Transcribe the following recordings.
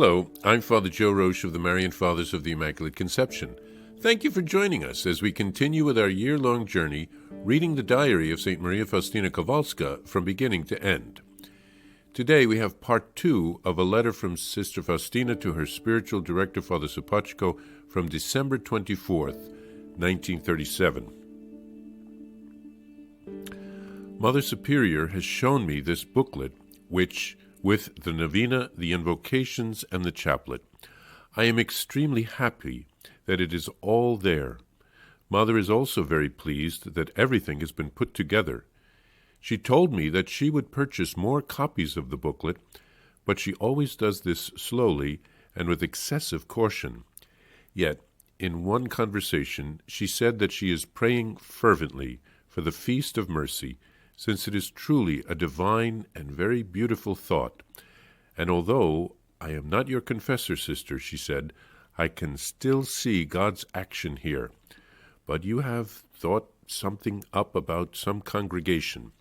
Hello, I'm Father Joe Roesch of the Marian Fathers of the Immaculate Conception. Thank you for joining us as we continue with our year-long journey reading the diary of St. Maria Faustina Kowalska from beginning to end. Today we have part 2 of a letter from Sister Faustina to her spiritual director, Father Sopocko, from December 24th, 1937. Mother Superior has shown me this booklet, which, with the novena, the invocations, and the chaplet, I am extremely happy that it is all there. Mother is also very pleased that everything has been put together. She told me that she would purchase more copies of the booklet, but she always does this slowly and with excessive caution. Yet, in one conversation, she said that she is praying fervently for the Feast of Mercy, since it is truly a divine and very beautiful thought. And although I am not your confessor, sister, she said, I can still see God's action here. But you have thought something up about some congregation.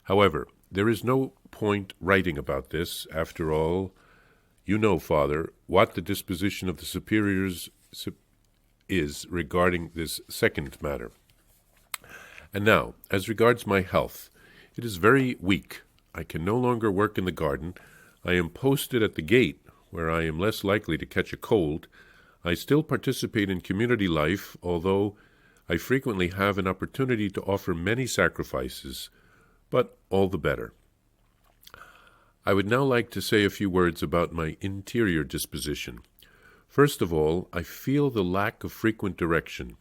However, there is no point writing about this. After all, you know, Father, what the disposition of the superiors is regarding this second matter. And now, as regards my health, it is very weak. I can no longer work in the garden. I am posted at the gate, where I am less likely to catch a cold. I still participate in community life, although I frequently have an opportunity to offer many sacrifices, but all the better. I would now like to say a few words about my interior disposition. First of all, I feel the lack of frequent direction.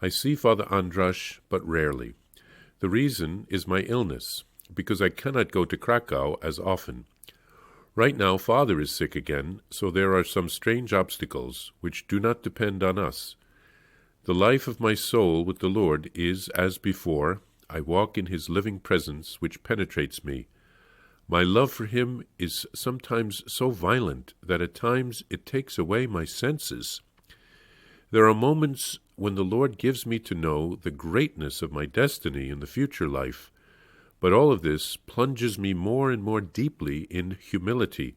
I see Father Andrasz, but rarely. The reason is my illness, because I cannot go to Krakow as often. Right now, Father is sick again, so there are some strange obstacles which do not depend on us. The life of my soul with the Lord is, as before, I walk in His living presence, which penetrates me. My love for Him is sometimes so violent that at times it takes away my senses. There are moments when the Lord gives me to know the greatness of my destiny in the future life, but all of this plunges me more and more deeply in humility,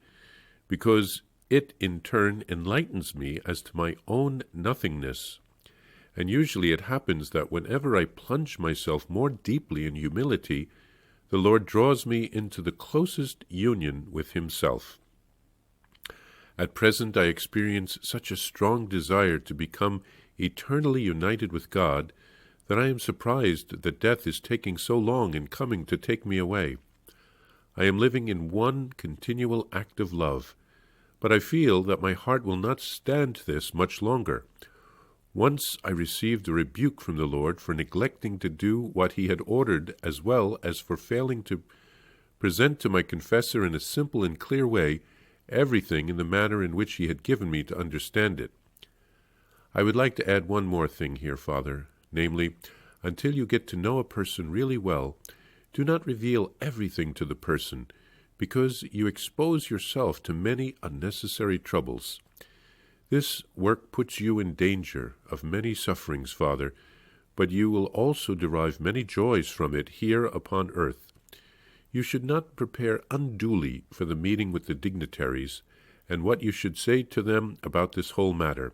because it in turn enlightens me as to my own nothingness. And usually it happens that whenever I plunge myself more deeply in humility, the Lord draws me into the closest union with Himself. At present I experience such a strong desire to become eternally united with God that I am surprised that death is taking so long in coming to take me away. I am living in one continual act of love, but I feel that my heart will not stand this much longer. Once I received a rebuke from the Lord for neglecting to do what He had ordered, as well as for failing to present to my confessor in a simple and clear way everything in the manner in which He had given me to understand it. I would like to add one more thing here, Father, namely, until you get to know a person really well, do not reveal everything to the person, because you expose yourself to many unnecessary troubles. This work puts you in danger of many sufferings, Father, but you will also derive many joys from it here upon earth. You should not prepare unduly for the meeting with the dignitaries, and what you should say to them about this whole matter.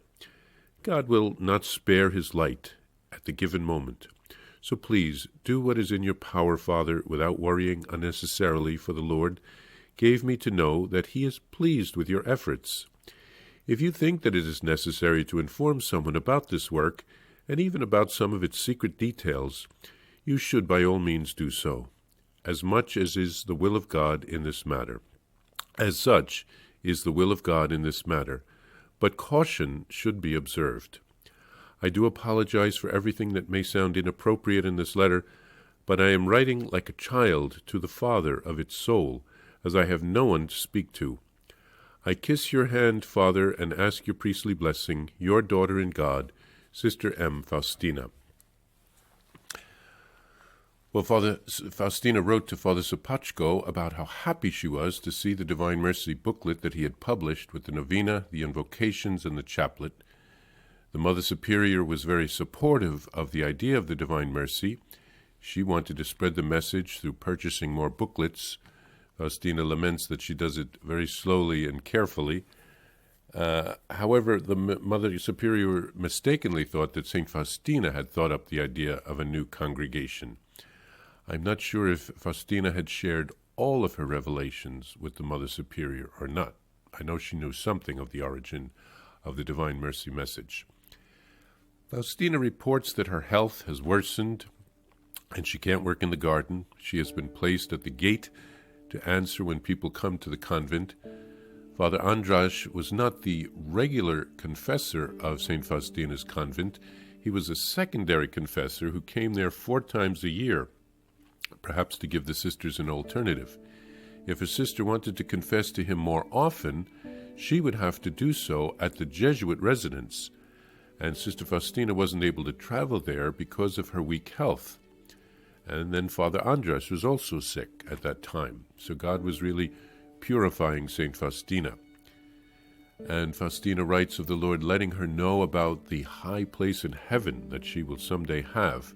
God will not spare His light at the given moment. So please, do what is in your power, Father, without worrying unnecessarily, for the Lord gave me to know that He is pleased with your efforts. If you think that it is necessary to inform someone about this work, and even about some of its secret details, you should by all means do so, as much as is the will of God in this matter. As such is the will of God in this matter, but caution should be observed. I do apologize for everything that may sound inappropriate in this letter, but I am writing like a child to the father of its soul, as I have no one to speak to. I kiss your hand, Father, and ask your priestly blessing, your daughter in God, Sister M. Faustina. Well, Father Faustina wrote to Father Sopocko about how happy she was to see the Divine Mercy booklet that he had published with the novena, the invocations, and the chaplet. The Mother Superior was very supportive of the idea of the Divine Mercy. She wanted to spread the message through purchasing more booklets. Faustina laments that she does it very slowly and carefully, However, the Mother Superior mistakenly thought that St. Faustina had thought up the idea of a new congregation. I'm not sure if Faustina had shared all of her revelations with the Mother Superior or not. I know she knew something of the origin of the Divine Mercy message. Faustina reports that her health has worsened and she can't work in the garden. She has been placed at the gate to answer when people come to the convent. Father Andras was not the regular confessor of St. Faustina's convent. He was a secondary confessor who came there 4 times a year, perhaps to give the sisters an alternative. If a sister wanted to confess to him more often, she would have to do so at the Jesuit residence, and Sister Faustina wasn't able to travel there because of her weak health. And then Father Andras was also sick at that time, so God was really purifying St. Faustina. And Faustina writes of the Lord letting her know about the high place in heaven that she will someday have,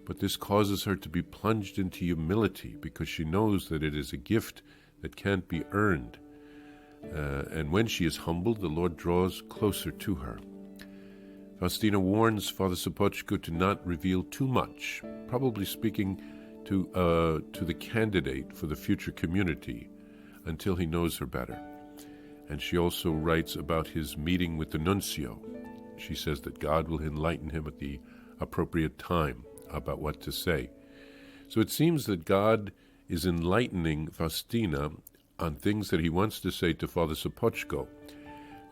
but this causes her to be plunged into humility because she knows that it is a gift that can't be earned. And when she is humbled, the Lord draws closer to her. Faustina warns Father Sopoćko to not reveal too much, probably speaking to the candidate for the future community until he knows her better. And she also writes about his meeting with the nuncio. She says that God will enlighten him at the appropriate time about what to say. So it seems that God is enlightening Faustina on things that he wants to say to Father Sopoćko.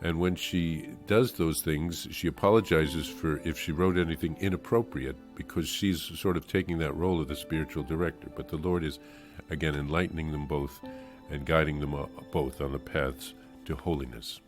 And when she does those things, she apologizes for if she wrote anything inappropriate because she's sort of taking that role of the spiritual director. But the Lord is, again, enlightening them both and guiding them both on the paths to holiness.